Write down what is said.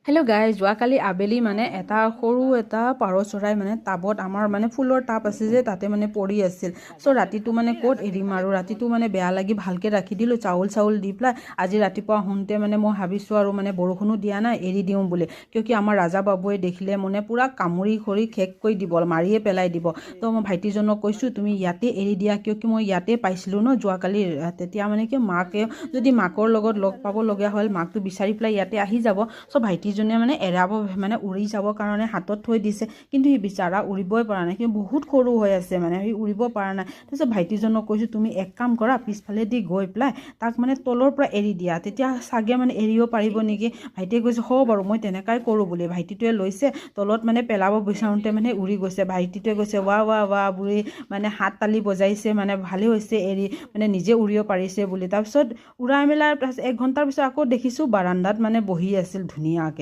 Hello' guys, যোৱাকালি আবেলি মানে এটা সৰু এটা পাৰ চৰাই মানে টাবত আমাৰ মানে ফুলৰ টাব আছে যে তাতে মানে পৰি আছিল। চ' ৰাতিটো মানে ক'ত এৰিম আৰু ৰাতিটো মানে বেয়া লাগি ভালকৈ ৰাখি দিলোঁ চাউল দি পেলাই। আজি ৰাতিপুৱা আহোঁতে মানে মই ভাবিছোঁ আৰু মানে বৰষুণো দিয়া নাই এৰি দিওঁ বুলি, কিয় আমাৰ ৰাজা বাবুৱে দেখিলে মানে পূৰা কামুৰি খৰি শেষ কৰি দিব, মাৰিয়ে পেলাই দিব। তো মই ভাইটিজনক কৈছোঁ তুমি ইয়াতে এৰি দিয়া, কিয় মই ইয়াতে পাইছিলোঁ ন যোৱাকালি। তেতিয়া মানে কি মাকে যদি মাকৰ লগত লগ পাব লগীয়া হ'ল মাকটো বিচাৰি পেলাই ইয়াতে আহি যাব। চ' ভাইটিজনে মানে এৰাব মানে উৰি যাবৰ কাৰণে হাতত থৈ দিছে, কিন্তু সি বিচাৰা উৰিবই পৰা নাই, সি বহুত সৰু হৈ আছে মানে সি উৰিব পৰা নাই। তাৰপিছত ভাইটিজনক কৈছোঁ তুমি এক কাম কৰা, পিছফালেদি গৈ পেলাই তাক মানে তলৰ পৰা এৰি দিয়া, তেতিয়া চাগে মানে এৰিব পাৰিব নেকি। ভাইটিয়ে কৈছে হ'ব বাৰু মই তেনেকাই কৰোঁ বুলি। ভাইটিটোৱে লৈছে তলত মানে পেলাব বিচাৰোঁতে মানে উৰি গৈছে। ভাইটিটোৱে কৈছে ৱা বুঢ়ী মানে হাত তালি বজাইছে, মানে ভালেই হৈছে এৰি মানে নিজে উৰিব পাৰিছে বুলি। তাৰপিছত উৰাই মেলাই 1 ঘণ্টাৰ পিছত আকৌ দেখিছোঁ বাৰান্দাত মানে বহি আছিল ধুনীয়াকৈ।